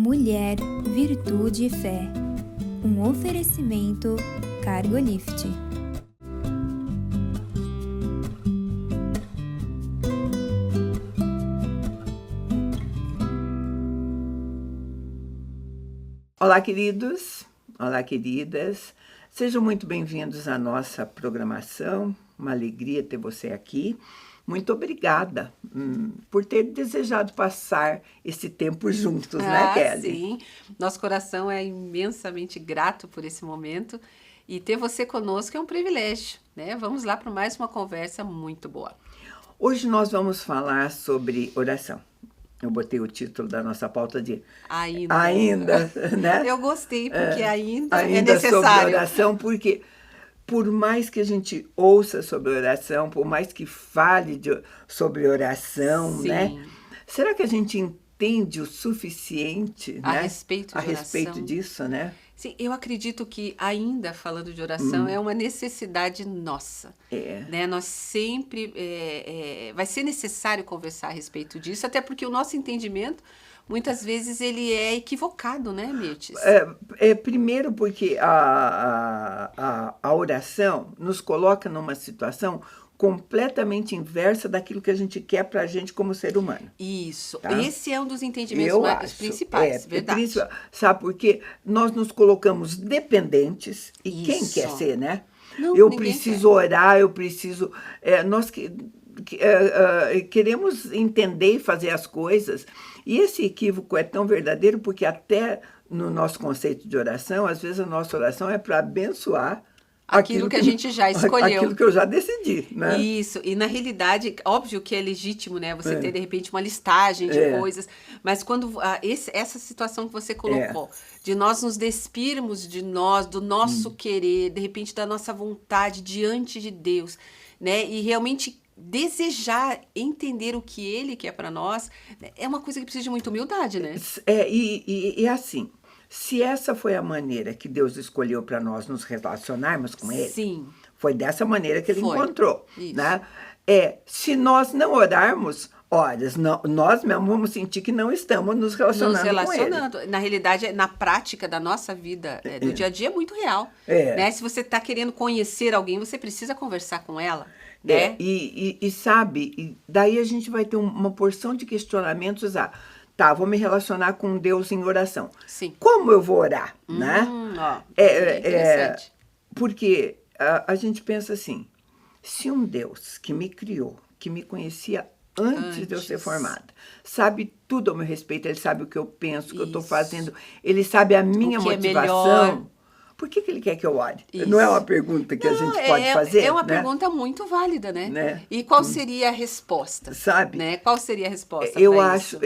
Mulher, Virtude e Fé. Um oferecimento Cargolift. Olá, queridos. Olá, queridas. Sejam muito bem-vindos à nossa programação. Uma alegria ter você aqui. Muito obrigada por ter desejado passar esse tempo juntos, né, Kelly? Sim. Nosso coração é imensamente grato por esse momento e ter você conosco é um privilégio, né? Vamos lá para mais uma conversa muito boa. Hoje nós vamos falar sobre oração. Eu botei o título da nossa pauta de Ainda, né? Eu gostei, porque ainda é sobre necessário. oração, porque por mais que a gente ouça sobre oração, por mais que fale sobre oração, Sim. né? Será que a gente entende o suficiente, A né? respeito de a respeito oração? disso, né? Sim, eu acredito que ainda falando de oração é uma necessidade nossa. Né? Nós sempre vai ser necessário conversar a respeito disso, até porque o nosso entendimento muitas vezes ele é equivocado, né, Mirtes? Primeiro porque a oração nos coloca numa situação completamente inversa daquilo que a gente quer para a gente como ser humano. Isso. Tá? Esse é um dos entendimentos principais, verdade. Sabe, porque nós nos colocamos dependentes, e quem Isso. quer ser, né? Não, eu ninguém preciso orar, eu preciso... nós queremos entender e fazer as coisas, e esse equívoco é tão verdadeiro porque até no nosso conceito de oração, às vezes a nossa oração é para abençoar aquilo que a gente já escolheu. Aquilo que eu já decidi, né? Isso, e na realidade, óbvio que é legítimo, né? Você ter, de repente, uma listagem de coisas, mas quando essa situação que você colocou, de nós nos despirmos de nós, do nosso querer, de repente da nossa vontade diante de Deus, né? E realmente desejar entender o que Ele quer para nós, é uma coisa que precisa de muita humildade, né? E assim... Se essa foi a maneira que Deus escolheu para nós nos relacionarmos com Ele, Sim. Foi dessa maneira que Ele encontrou. Isso. Né? Se nós não orarmos, nós mesmo vamos sentir que não estamos nos relacionando com Ele. Na realidade, na prática da nossa vida, do dia a dia, é muito real. Né? Se você está querendo conhecer alguém, você precisa conversar com ela. Né? Sabe, daí a gente vai ter uma porção de questionamentos. Tá, vou me relacionar com Deus em oração. Sim. Como eu vou orar, né? Interessante. Porque a gente pensa assim, se um Deus que me criou, que me conhecia antes de eu ser formada, sabe tudo ao meu respeito, Ele sabe o que eu penso, o que eu estou fazendo, Ele sabe a minha motivação... Por que Ele quer que eu ore? Isso. Não é uma pergunta que a gente pode fazer? É uma né? pergunta muito válida, né? E qual seria a resposta? Sabe? Né? Qual seria a resposta? Eu acho,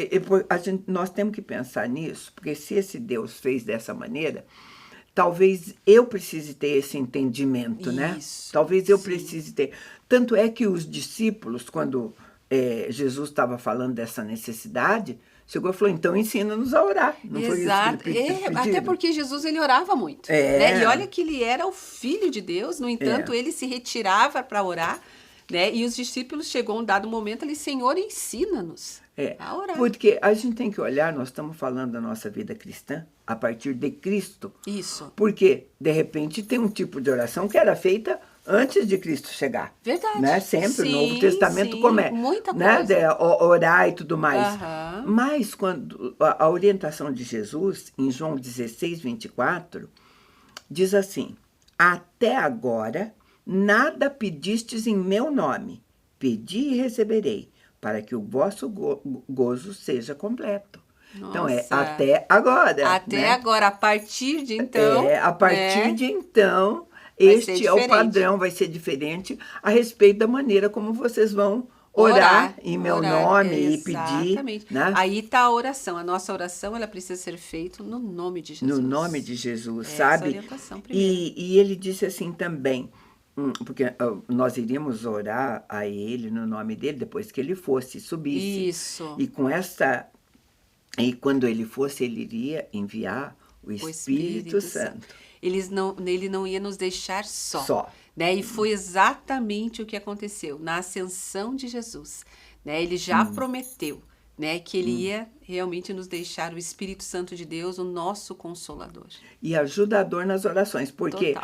nós temos que pensar nisso, porque se esse Deus fez dessa maneira, talvez eu precise ter esse entendimento, né? Talvez eu precise ter. Tanto é que os discípulos, quando Jesus estava falando dessa necessidade, chegou e falou, então ensina-nos a orar. Não Exato. Foi isso que ele até porque Jesus, ele orava muito. Né? E olha que ele era o Filho de Deus, no entanto, ele se retirava para orar, né? E os discípulos chegou um dado momento ali, Senhor, ensina-nos a orar. Porque a gente tem que olhar, nós estamos falando da nossa vida cristã a partir de Cristo. Isso. Porque, de repente, tem um tipo de oração que era feita antes de Cristo chegar. Verdade. Né? Sempre o Novo Testamento começa. Muita coisa. Né? Orar e tudo mais. Mas quando a orientação de Jesus, em João 16, 24, diz assim, até agora nada pedistes em meu nome. Pedi e receberei, para que o vosso gozo seja completo. Nossa. Então, até agora. Até agora, a partir de então... a partir de então... Este é o padrão, vai ser diferente a respeito da maneira como vocês vão orar em meu nome e pedir. Né? Aí está a oração. A nossa oração ela precisa ser feita no nome de Jesus. No nome de Jesus, sabe? Essa orientação primeiro. E ele disse assim também, porque nós iríamos orar a Ele no nome dele depois que ele fosse, subisse. Isso. E quando ele fosse, ele iria enviar o Espírito Santo. Ele não ia nos deixar só. Né? E foi exatamente o que aconteceu na ascensão de Jesus. Né? Ele já prometeu, né? Que ele ia realmente nos deixar o Espírito Santo de Deus, o nosso Consolador. E ajudador nas orações, porque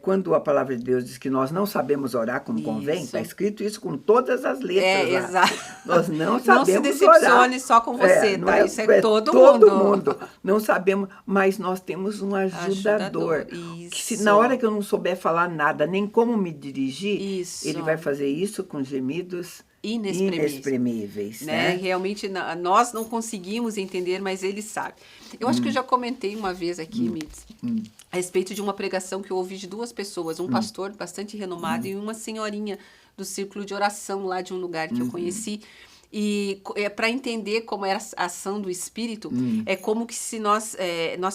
quando a palavra de Deus diz que nós não sabemos orar como convém, está escrito isso com todas as letras lá. Exato. Nós não sabemos orar. Não se decepcione só com você, tá? Isso é todo mundo. Não sabemos, mas nós temos um ajudador. Que na hora que eu não souber falar nada, nem como me dirigir, ele vai fazer isso com gemidos inexprimíveis, né? Realmente nós não conseguimos entender, mas ele sabe. Eu acho que eu já comentei uma vez aqui, Mitz, a respeito de uma pregação que eu ouvi de duas pessoas, um pastor bastante renomado e uma senhorinha do círculo de oração lá de um lugar que eu conheci. E para entender como era a ação do Espírito, é como que se nós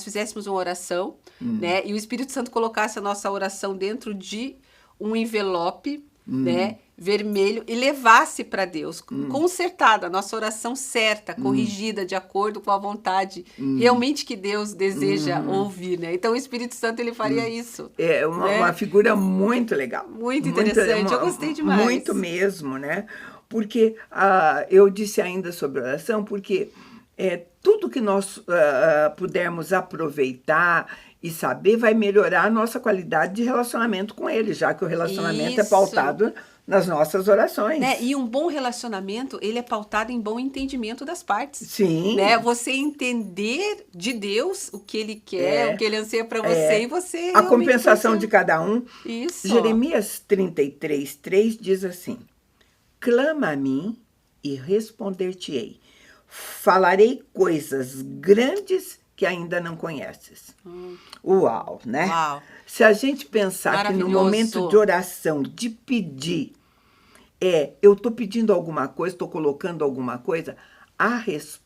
fizéssemos uma oração, né? E o Espírito Santo colocasse a nossa oração dentro de um envelope, né, vermelho, e levasse para Deus, consertada, a nossa oração certa, corrigida, de acordo com a vontade realmente que Deus deseja ouvir, né? Então o Espírito Santo, ele faria isso. É uma figura muito legal. Muito interessante, eu gostei demais. Muito mesmo, né? Porque eu disse ainda sobre oração, porque tudo que nós pudermos aproveitar e saber vai melhorar a nossa qualidade de relacionamento com ele, já que o relacionamento é pautado nas nossas orações. Né? E um bom relacionamento, ele é pautado em bom entendimento das partes. Sim. Né? Você entender de Deus o que ele quer, o que ele anseia para você, e você... A compensação de cada um. Isso. Jeremias 33:3 diz assim: clama a mim e responder-te-ei. Falarei coisas grandes que ainda não conheces. Uau, né? Uau. Se a gente pensar que no momento de oração, de pedir, eu estou pedindo alguma coisa, estou colocando alguma coisa,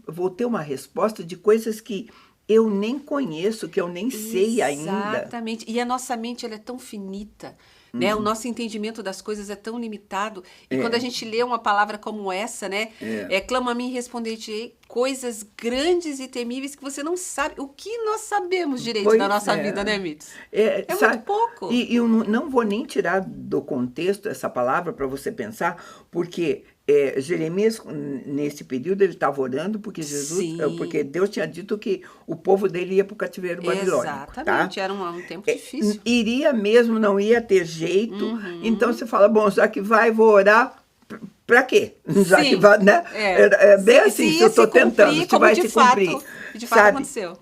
vou ter uma resposta de coisas que eu nem conheço, que eu nem sei ainda. Exatamente. E a nossa mente, ela é tão finita, né? O nosso entendimento das coisas é tão limitado. E quando a gente lê uma palavra como essa, né? Clama a mim e responder-te coisas grandes e temíveis que você não sabe. O que nós sabemos direito da nossa vida, né, Mitz? Muito pouco. E eu não vou nem tirar do contexto essa palavra para você pensar, porque Jeremias, nesse período, ele estava orando porque porque Deus tinha dito que o povo dele ia para o cativeiro babilônico. Exatamente, tá? Era um tempo difícil. Iria mesmo, não ia ter jeito. Então você fala, bom, já que vai, vou orar. Para quê? Já que vai, né? Bem assim, se eu estou tentando, se vai se cumprir. De fato aconteceu.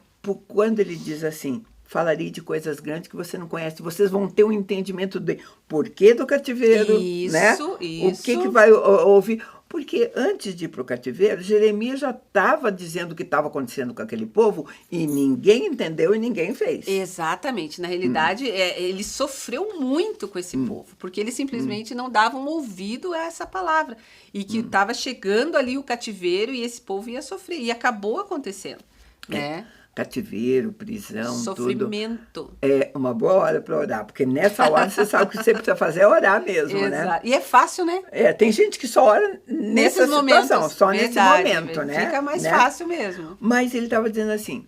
Quando ele diz assim, falarei de coisas grandes que você não conhece, vocês vão ter um entendimento do porquê do cativeiro, né? O que vai ouvir. Porque antes de ir para o cativeiro, Jeremias já estava dizendo o que estava acontecendo com aquele povo e ninguém entendeu e ninguém fez. Exatamente. Na realidade, ele sofreu muito com esse povo, porque eles simplesmente não davam ouvido a essa palavra. E que estava chegando ali o cativeiro e esse povo ia sofrer. E acabou acontecendo, né? Cativeiro, prisão, sofrimento. Tudo. É uma boa hora para orar, porque nessa hora você sabe o que você precisa fazer é orar mesmo, né? E é fácil, né? Tem gente que só ora nessa situação, momentos, só nesse momento, né? Fica mais fácil mesmo. Mas ele estava dizendo assim,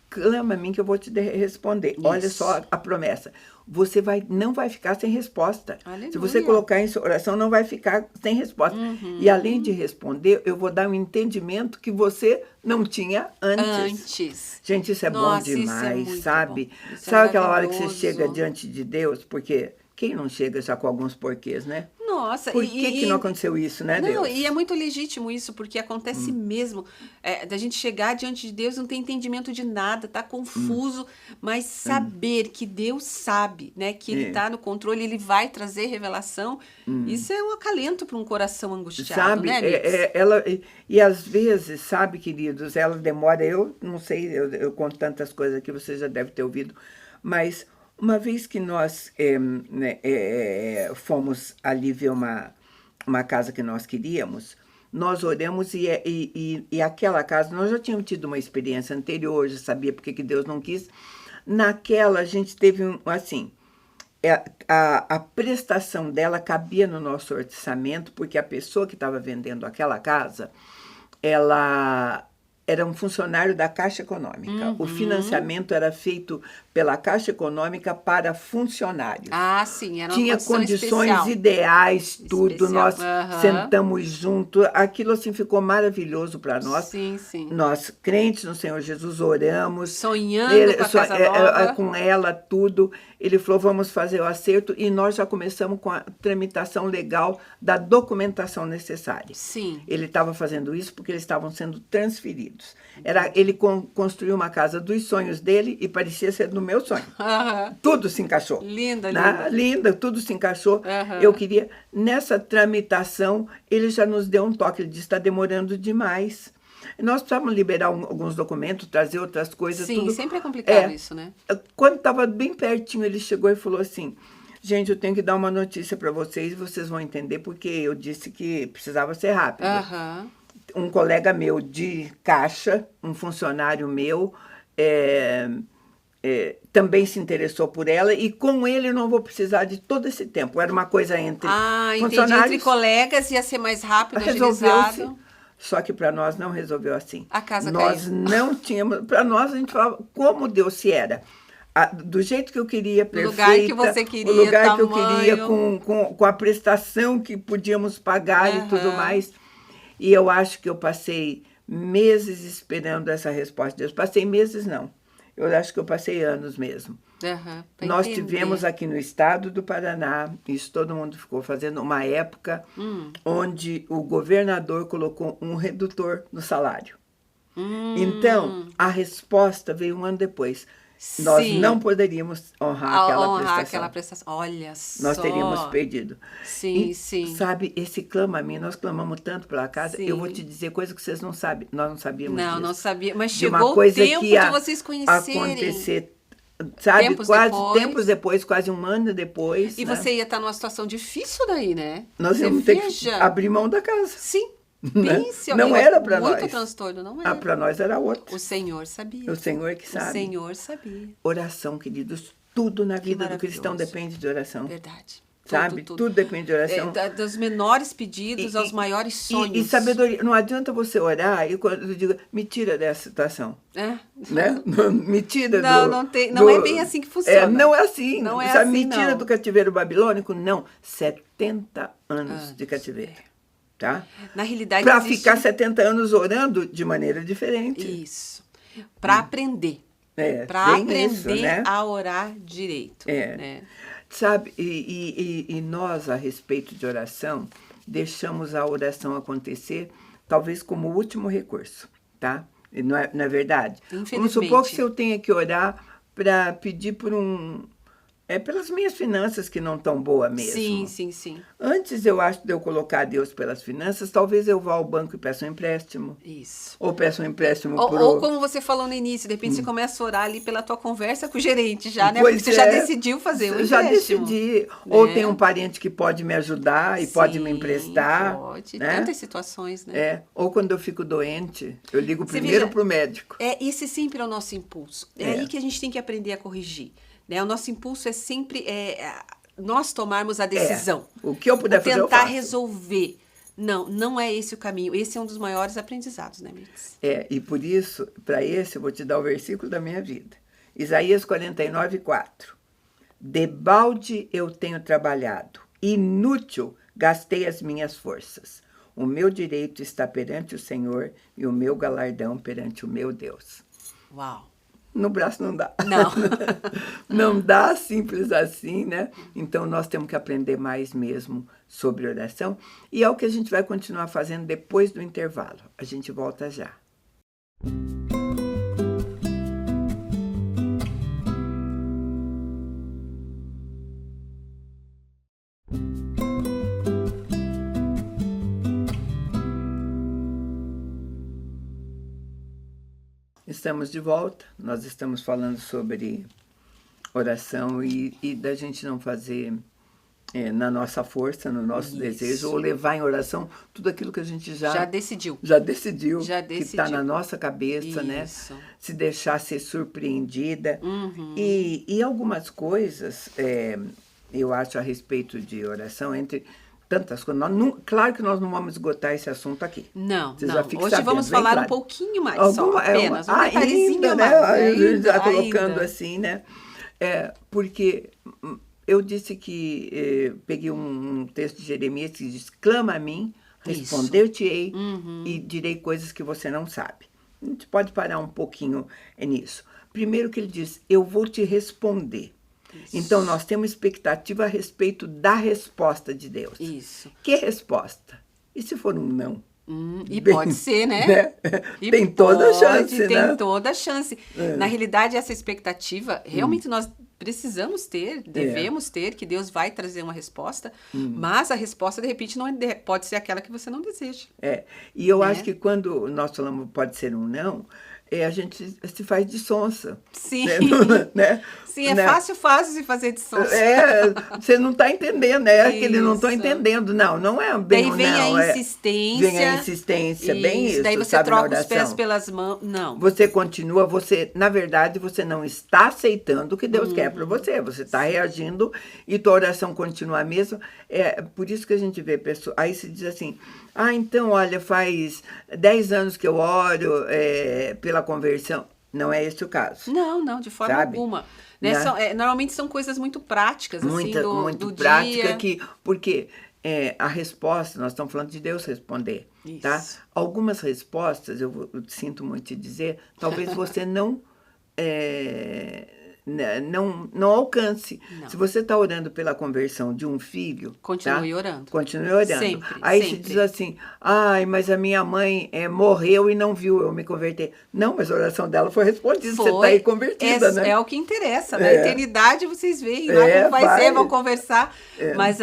clama a mim que eu vou te responder. Isso. Olha só a promessa. Você não vai ficar sem resposta. Aleluia. Se você colocar em oração, não vai ficar sem resposta. E além de responder, eu vou dar um entendimento que você não tinha antes. Gente, isso é bom demais, isso sabe? Bom. Sabe aquela hora que você chega diante de Deus? Porque quem não chega já com alguns porquês, né? Nossa, Por que não aconteceu isso, né, Deus? E é muito legítimo isso, porque acontece mesmo. Da gente chegar diante de Deus, não tem entendimento de nada, tá confuso, mas saber que Deus sabe, né? Que Ele tá no controle, Ele vai trazer revelação. Isso é um acalento para um coração angustiado, sabe, né, e às vezes, sabe, queridos, ela demora, eu não sei, eu conto tantas coisas aqui, você já deve ter ouvido, mas... Uma vez que nós fomos ali ver uma casa que nós queríamos, nós oramos e aquela casa, nós já tínhamos tido uma experiência anterior, já sabia porque que Deus não quis. Naquela, a gente teve, assim, a prestação dela cabia no nosso orçamento, porque a pessoa que estava vendendo aquela casa, ela era um funcionário da Caixa Econômica. O financiamento era feito pela Caixa Econômica para funcionários. Ah, sim, era uma Tinha condições ideais, tudo. Nós sentamos junto. Aquilo assim ficou maravilhoso para nós. Sim, sim. Nós, crentes no Senhor Jesus, oramos. Sonhando com a casa nova. Com ela, tudo. Ele falou, vamos fazer o acerto. E nós já começamos com a tramitação legal da documentação necessária. Sim. Ele estava fazendo isso porque eles estavam sendo transferidos. Ele construiu uma casa dos sonhos dele e parecia ser do meu sonho. Tudo se encaixou. Linda, né? linda. Linda, tudo se encaixou. Eu queria, nessa tramitação, ele já nos deu um toque. Ele disse, está demorando demais. Nós precisávamos liberar alguns documentos, trazer outras coisas. Sim, tudo. sempre é complicado isso, né? Quando estava bem pertinho, ele chegou e falou assim, gente, eu tenho que dar uma notícia para vocês, vocês vão entender, porque eu disse que precisava ser rápido. Um colega meu de caixa, um funcionário meu, também se interessou por ela, e com ele eu não vou precisar de todo esse tempo. Era uma coisa entre funcionários. Entendi. Entre colegas ia ser mais rápido, agilizado. Só que para nós não resolveu assim. A casa nós caiu. Não tínhamos... Para nós, a gente falava como Deus se era. Do jeito que eu queria, perfeita. O lugar que você queria, o lugar tamanho. Que eu queria, com a prestação que podíamos pagar e tudo mais. E eu acho que eu passei meses esperando essa resposta de Deus. Passei meses, não. Eu acho que eu passei anos mesmo. Nós tivemos aqui no estado do Paraná, isso todo mundo ficou fazendo, uma época onde o governador colocou um redutor no salário. Então, a resposta veio um ano depois. Nós não poderíamos honrar aquela prestação. Olha só. Nós teríamos perdido. Sim, e, sim. Sabe, esse clama a mim, nós clamamos tanto pela casa, eu vou te dizer coisa que vocês não sabem. Nós não sabíamos disso. Não sabia. Mas de chegou o tempo de vocês conhecerem. Acontecer, sabe, tempos depois, quase um ano depois. E você ia estar numa situação difícil daí, né? Nós íamos ter que abrir mão da casa. Sim. Não era para nós. Muito transtorno, não era. Para nós era outro. O Senhor sabia. O Senhor que sabe. O Senhor sabia. Oração, queridos, tudo na vida do cristão depende de oração. Verdade. Sabe? Tudo depende de oração. Dos menores pedidos aos maiores sonhos. E sabedoria. Não adianta você orar e quando eu digo, me tira dessa situação. Né? Me tira não é bem assim que funciona. Não é assim. Não é sabe, assim, me tira do cativeiro babilônico? Não. 70 anos de cativeiro. Tá? Na realidade, para ficar 70 anos orando de maneira diferente. Isso. Para aprender. Para aprender isso, né? a orar direito. Né? Sabe, e nós, a respeito de oração, deixamos a oração acontecer, talvez como último recurso, tá? Não é verdade? Vamos supor que se eu tenha que orar para pedir por pelas minhas finanças que não estão boas mesmo. Sim. Antes, eu acho, de eu colocar Deus pelas finanças, talvez eu vá ao banco e peça um empréstimo. Isso. Ou peça um empréstimo ou como você falou no início, de repente você começa a orar ali pela tua conversa com o gerente já, né? Porque você já decidiu fazer o empréstimo. Já decidi. Né? Ou tem um parente que pode me ajudar e pode me emprestar. Pode. Né? Tantas situações, né? Ou quando eu fico doente, eu ligo primeiro para o médico. Esse sempre é o nosso impulso. É aí que a gente tem que aprender a corrigir. Né? O nosso impulso é sempre nós tomarmos a decisão. O que eu puder fazer, eu faço. Tentar resolver. Não é esse o caminho. Esse é um dos maiores aprendizados, né, Mix? E por isso, para esse, eu vou te dar o versículo da minha vida. Isaías 49:4. Debalde eu tenho trabalhado, inútil gastei as minhas forças. O meu direito está perante o Senhor e o meu galardão perante o meu Deus. Uau! No braço não dá. Não. Não dá simples assim, né? Então, nós temos que aprender mais mesmo sobre oração. E é o que a gente vai continuar fazendo depois do intervalo. A gente volta já. Estamos de volta, nós estamos falando sobre oração e da gente não fazer na nossa força, no nosso desejo, ou levar em oração tudo aquilo que a gente já decidiu. Que está na nossa cabeça, né? Se deixar ser surpreendida. E algumas coisas, eu acho, a respeito de oração, entre tantas coisas. Claro que nós não vamos esgotar esse assunto aqui. Não, Vocês não. já fiquem Hoje sabendo, vamos falar claro. um pouquinho mais, só apenas. Um Ainda, detalhezinho né? mais. A gente já Ainda. colocando assim, né? Porque eu disse que peguei um texto de Jeremias que diz, clama a mim, responder-te-ei e direi coisas que você não sabe. A gente pode parar um pouquinho nisso. Primeiro que ele diz, eu vou te responder. Isso. Então, nós temos expectativa a respeito da resposta de Deus. Isso. Que resposta? E se for um não? E pode ser, né? E tem toda a chance, né? Tem toda a chance. Na realidade, essa expectativa, realmente nós precisamos ter, devemos ter, que Deus vai trazer uma resposta, mas a resposta, de repente, não pode ser aquela que você não deseja. E eu acho que quando nós falamos pode ser um não, a gente se faz de sonsa. Sim. Né? Sim, é fácil se fazer de sonsa. Você não está entendendo, né? Que eles não estão entendendo. Não é bem daí vem não. A insistência. Vem a insistência, bem isso. Daí você sabe, troca os pés pelas mãos. Não. Você continua, na verdade, você não está aceitando o que Deus quer para você. Você está reagindo e tua oração continua a mesma. Por isso que a gente vê pessoas. Aí se diz assim, então, olha, faz 10 anos que eu oro pela conversão. Não é esse o caso. Não, de forma alguma. Né? Normalmente são coisas muito práticas, muito do prática dia. Porque a resposta, nós estamos falando de Deus responder. Isso. Tá? Algumas respostas, eu sinto muito te dizer, talvez você não alcance. Não. Se você está orando pela conversão de um filho... Continue orando. Continue orando. Sempre, Aí sempre. Se diz assim, mas a minha mãe morreu e não viu eu me converter. Não, mas a oração dela foi respondida, você está aí convertida, né? É o que interessa. Na eternidade vocês veem lá como vai ser, vão conversar. Mas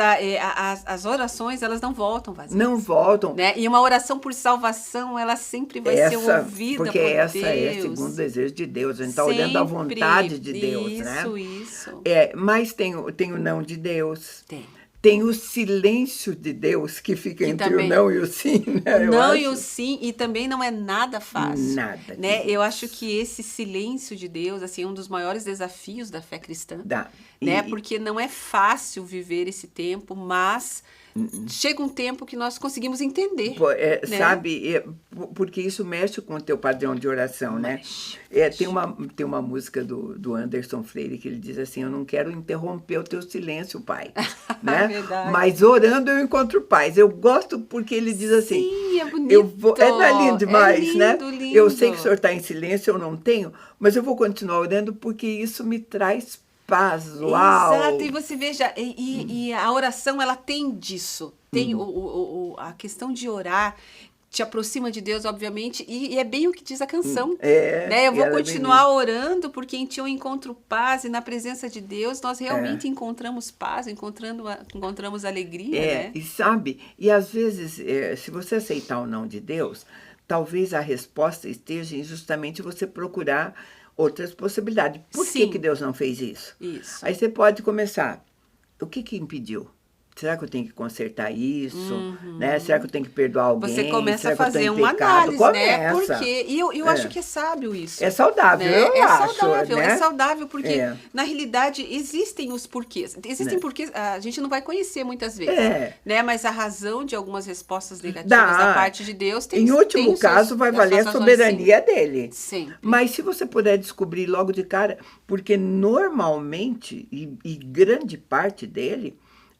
as orações, elas não voltam vazias. Não voltam. Né? E uma oração por salvação, ela sempre vai ser ouvida por Deus. Porque essa é segundo o desejo de Deus. A gente está orando à vontade de Deus. Isso. Mas tem o não de Deus. Tem o silêncio de Deus que fica entre o não e o sim, né? O não e o sim, e também não é nada fácil. Nada. Né? Eu acho que esse silêncio de Deus, assim, é um dos maiores desafios da fé cristã. Né? Porque não é fácil viver esse tempo, mas chega um tempo que nós conseguimos entender. Né? Sabe, porque isso mexe com o teu padrão de oração, né? Tem uma música do Anderson Freire que ele diz assim, eu não quero interromper o teu silêncio, Pai. Né? Verdade. Mas orando eu encontro paz. Eu gosto porque ele diz assim... Sim, é bonito. Não é lindo demais, né? Lindo. Eu sei que o senhor está em silêncio, eu não tenho, mas eu vou continuar orando porque isso me traz paz. Uau! Exato, e você veja, e a oração, ela tem disso. Tem a questão de orar, te aproxima de Deus, obviamente, e é bem o que diz a canção. Né? Eu vou continuar orando, porque em ti eu encontro paz, e na presença de Deus nós realmente encontramos paz, encontramos alegria. Né? E sabe, e às vezes, se você aceitar o não de Deus, talvez a resposta esteja em justamente você procurar outras possibilidades. Por que Deus não fez isso? Aí você pode começar. O que impediu? Será que eu tenho que consertar isso? Né? Será que eu tenho que perdoar alguém? Você começa Será a fazer uma análise, né? Porque, e eu acho que é sábio isso. É saudável, né? eu acho. É saudável, porque na realidade existem os porquês. Existem porquês, a gente não vai conhecer muitas vezes. Né? Mas a razão de algumas respostas negativas da parte de Deus tem. Em último caso, vai valer a soberania dele. Sempre. Mas se você puder descobrir logo de cara, porque normalmente, e grande parte dele,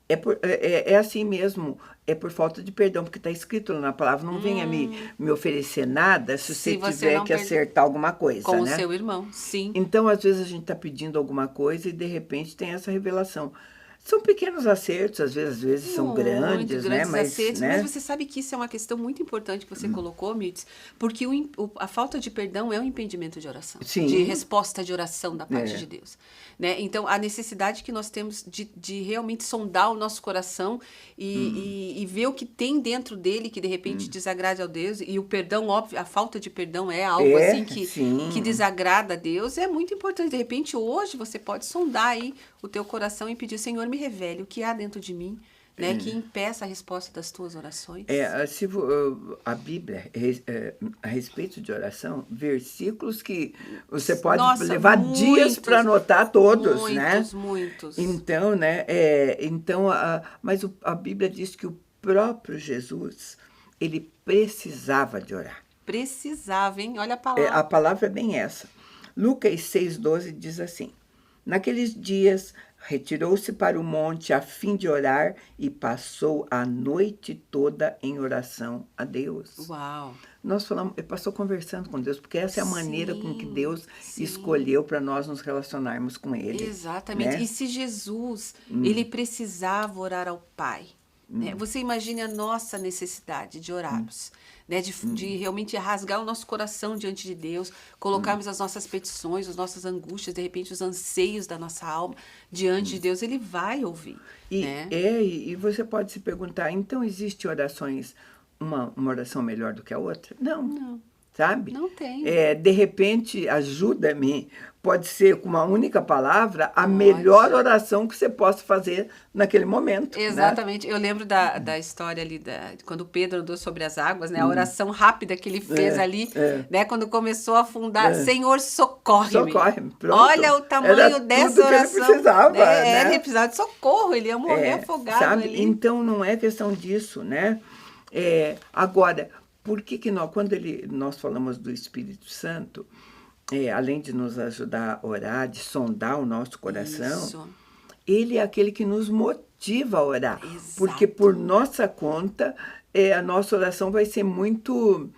é assim mesmo, é por falta de perdão, porque está escrito lá na palavra, não venha me oferecer nada se você tiver que acertar alguma coisa, com né? o seu irmão, sim. Então, às vezes, a gente está pedindo alguma coisa e, de repente, tem essa revelação. São pequenos acertos, às vezes são grandes, né? Acertos, mas você sabe que isso é uma questão muito importante que você colocou, Mirtz, porque a falta de perdão é um impedimento de oração, de resposta de oração da parte de Deus. Né? Então, a necessidade que nós temos de realmente sondar o nosso coração e ver o que tem dentro dele que, de repente, desagrade ao Deus. E o perdão, óbvio, a falta de perdão é algo assim que desagrada a Deus. É muito importante. De repente, hoje, você pode sondar aí o teu coração e pedir, Senhor, me revele o que há dentro de mim, né, que impeça a resposta das tuas orações. A Bíblia, a respeito de oração, versículos que você pode levar dias para anotar todos, né? Muitos. Então, né? Mas a Bíblia diz que o próprio Jesus, ele precisava de orar. Precisava, hein? Olha a palavra. A palavra é bem essa. Lucas 6,12 diz assim: naqueles dias, retirou-se para o monte a fim de orar e passou a noite toda em oração a Deus. Uau! Nós falamos, ele passou conversando com Deus, porque essa é a maneira com que Deus escolheu para nós nos relacionarmos com Ele. Exatamente. Né? E se Jesus, ele precisava orar ao Pai, né? Você imagine a nossa necessidade de orarmos, né? De realmente rasgar o nosso coração diante de Deus, colocarmos as nossas petições, as nossas angústias, de repente os anseios da nossa alma diante de Deus, ele vai ouvir. Né? E você pode se perguntar, então existe orações, uma oração melhor do que a outra? Não. Sabe? Não tem. De repente, ajuda-me, pode ser com uma única palavra a melhor oração que você possa fazer naquele momento. Exatamente. Né? Eu lembro da história ali, quando Pedro andou sobre as águas, né? A oração rápida que ele fez ali, né? Quando começou a afundar, Senhor, socorre-me. Socorre-me. Olha o tamanho dessa oração. Ele precisava, né? Ele precisava de socorro, ele ia morrer afogado sabe? ali. Então, não é questão disso, né? Agora, por que quando nós falamos do Espírito Santo, além de nos ajudar a orar, de sondar o nosso coração, ele é aquele que nos motiva a orar. Exato. Porque por nossa conta, a nossa oração vai ser muito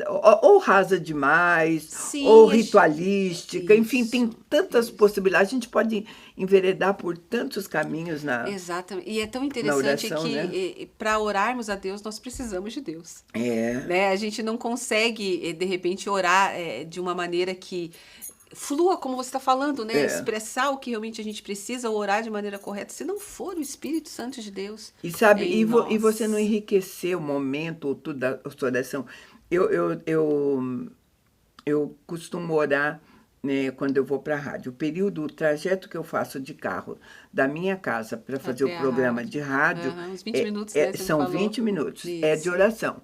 ou rasa demais, ou ritualística, enfim, tem tantas possibilidades, a gente pode enveredar por tantos caminhos Exatamente, e é tão interessante oração, que né? Para orarmos a Deus, nós precisamos de Deus. Né? A gente não consegue, de repente, orar de uma maneira que flua, como você está falando, né? Expressar o que realmente a gente precisa, orar de maneira correta, se não for o Espírito Santo de Deus. E sabe, e você não enriquecer o momento ou tudo da sua oração. Eu costumo orar, né, quando eu vou para a rádio. O trajeto que eu faço de carro da minha casa para fazer o programa de rádio, uns 20 minutos, né, são 20 minutos, de oração.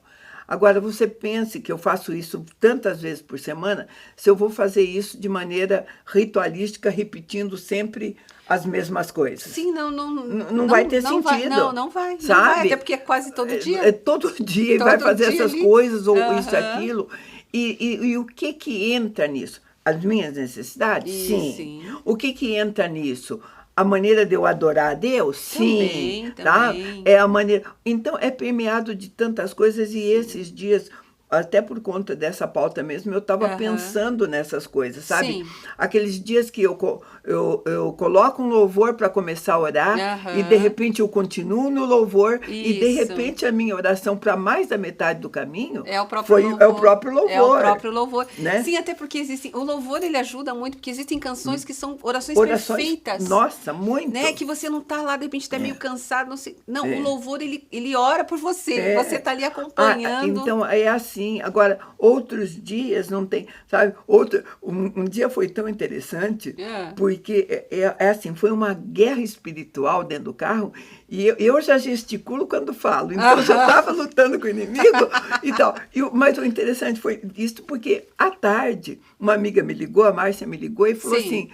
Agora, você pense que eu faço isso tantas vezes por semana, se eu vou fazer isso de maneira ritualística, repetindo sempre as mesmas coisas. Sim, não vai ter sentido. Não vai. Sabe? Não vai, até porque é quase todo dia. Todo dia vai fazer essas coisas, ou isso, aquilo. E o que entra nisso? As minhas necessidades? Sim. O que entra nisso? A maneira de eu adorar a Deus? Sim. Tá? É a maneira. Então, é permeado de tantas coisas, e esses dias, até por conta dessa pauta mesmo, eu estava pensando nessas coisas, sabe? Sim. Aqueles dias que eu coloco um louvor para começar a orar, e de repente eu continuo no louvor, e de repente a minha oração para mais da metade do caminho é o próprio louvor. É o próprio louvor. É o próprio louvor. Né? Sim, até porque o louvor, ele ajuda muito, porque existem canções que são orações perfeitas. Nossa, muito. Né? Que você não está lá, de repente está meio cansado, não sei. Não, o louvor, ele ora por você. Você está ali acompanhando. Então, é assim. Agora, outros dias não tem, sabe? Um dia foi tão interessante, porque assim, foi uma guerra espiritual dentro do carro, e eu já gesticulo quando falo, então já estava lutando com o inimigo e tal. Mas o interessante foi isso, porque à tarde, uma amiga me ligou, a Márcia me ligou e falou assim: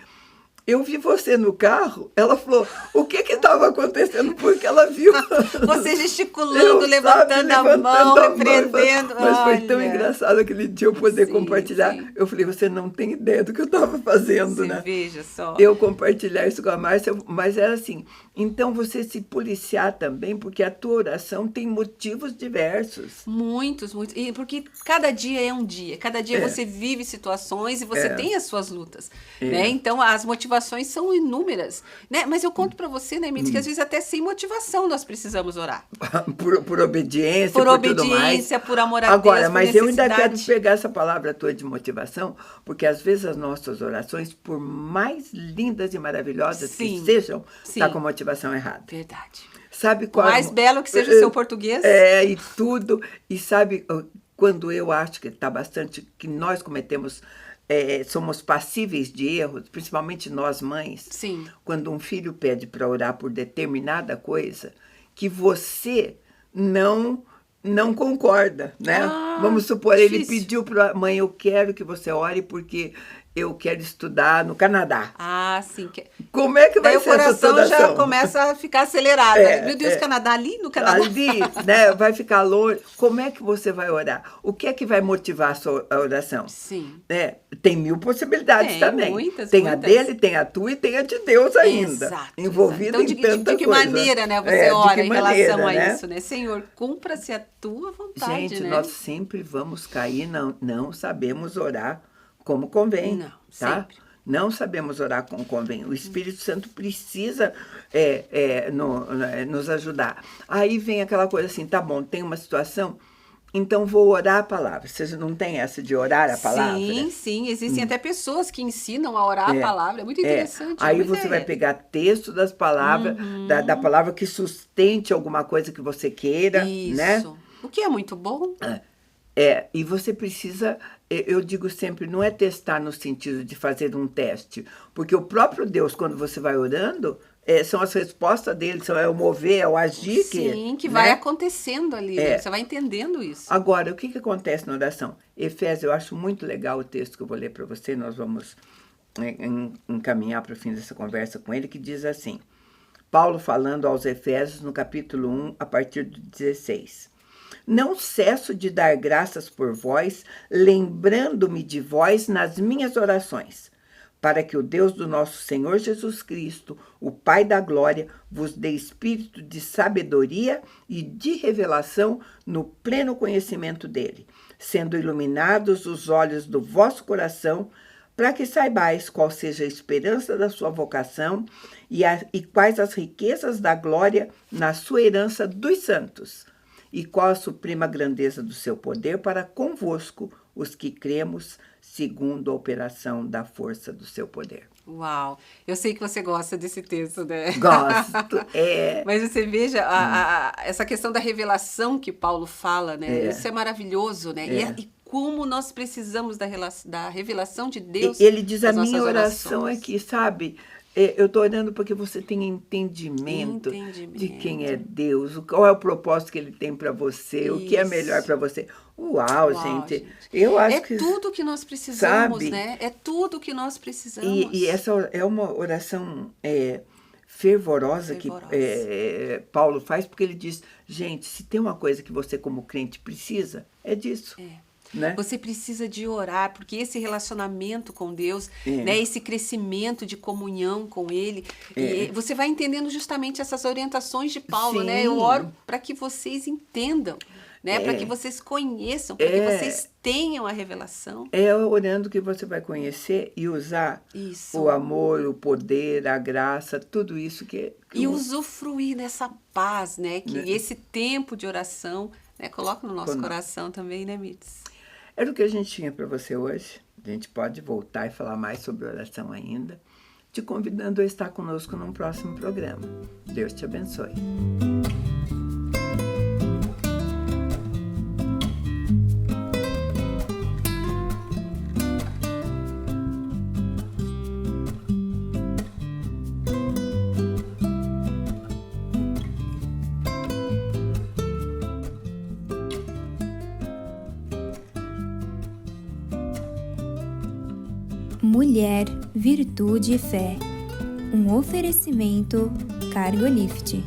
eu vi você no carro. Ela falou, o que estava acontecendo? Porque ela viu você gesticulando, levantando a mão, repreendendo. Mas foi tão engraçado aquele dia eu poder compartilhar. Eu falei, você não tem ideia do que eu estava fazendo, né? Veja só. Eu compartilhar isso com a Márcia, mas era assim. Então, você se policiar também, porque a tua oração tem motivos diversos. Muitos. E porque cada dia é um dia. Cada dia você vive situações e você tem as suas lutas. Né? Então, as motivações são inúmeras. Né? Mas eu conto para você, né, Mitch, que às vezes até sem motivação nós precisamos orar. por obediência, por tudo mais. Por amor a Deus, Agora, mas eu ainda quero pegar essa palavra tua de motivação, porque às vezes as nossas orações, por mais lindas e maravilhosas que sejam, tá com motivação errada. Verdade. Sabe qual mais belo que seja o seu português. E tudo. E sabe, quando eu acho que está bastante, que nós cometemos, somos passíveis de erros, principalmente nós mães. Sim. Quando um filho pede para orar por determinada coisa, que você não concorda, né? Vamos supor, ele pediu para mãe, eu quero que você ore porque eu quero estudar no Canadá. Ah, sim. Como é que vai ser essa estudação? O coração já começa a ficar acelerado. Meu Deus, Canadá, ali no Canadá. Ali, né, vai ficar longe. Como é que você vai orar? O que é que vai motivar a sua oração? Sim. Tem 1000 possibilidades também. Muitas. A dele, tem a tua e tem a de Deus ainda. Exato. Envolvida então, em tanta coisa. De que maneira, né, você ora em relação a né? isso, né? Senhor, cumpra-se a tua vontade, Gente, né? nós sempre vamos cair, não sabemos orar como convém. Não, tá? sempre. Não sabemos orar como convém. O Espírito Santo precisa nos ajudar. Aí vem aquela coisa assim, tá bom, tem uma situação, então vou orar a palavra. Você não tem essa de orar a palavra? Sim. Existem até pessoas que ensinam a orar a palavra. É muito interessante. Aí você vai pegar texto das palavras, da palavra que sustente alguma coisa que você queira. Isso. Né? O que é muito bom. E você precisa, eu digo sempre, não é testar no sentido de fazer um teste, porque o próprio Deus, quando você vai orando, são as respostas dele, é o mover, é o agir. Sim, que vai acontecendo ali, né? Você vai entendendo isso. Agora, o que acontece na oração? Efésios, eu acho muito legal o texto que eu vou ler para você, nós vamos encaminhar para o fim dessa conversa com ele, que diz assim, Paulo falando aos Efésios, no capítulo 1, a partir do 16. Não cesso de dar graças por vós, lembrando-me de vós nas minhas orações, para que o Deus do nosso Senhor Jesus Cristo, o Pai da glória, vos dê espírito de sabedoria e de revelação no pleno conhecimento dele, sendo iluminados os olhos do vosso coração, para que saibais qual seja a esperança da sua vocação e quais as riquezas da glória na sua herança dos santos, e qual a suprema grandeza do seu poder para convosco, os que cremos, segundo a operação da força do seu poder. Uau! Eu sei que você gosta desse texto, né? Gosto, Mas você veja, essa questão da revelação que Paulo fala, né? Isso é maravilhoso, né? E como nós precisamos da revelação de Deus. Ele diz, a minha oração aqui, sabe? Eu estou orando porque você tenha entendimento de quem é Deus, qual é o propósito que ele tem para você, o que é melhor para você. Uau, gente. Eu acho que... É tudo que nós precisamos, sabe? né? É tudo que nós precisamos. E essa é uma oração fervorosa que Paulo faz, porque ele diz, gente, se tem uma coisa que você como crente precisa, é disso. Né? Você precisa de orar, porque esse relacionamento com Deus, né, esse crescimento de comunhão com Ele, e você vai entendendo justamente essas orientações de Paulo, né? Eu oro para que vocês entendam, né? Para que vocês conheçam, para que vocês tenham a revelação. É orando que você vai conhecer e usar o amor, o poder, a graça, tudo isso que e usufruir dessa paz, né? Que esse tempo de oração, né, coloca no nosso coração também, né, Mirtz? Era o que a gente tinha para você hoje. A gente pode voltar e falar mais sobre oração ainda, te convidando a estar conosco num próximo programa. Deus te abençoe. Mulher, Virtude e Fé. Um oferecimento Cargolift.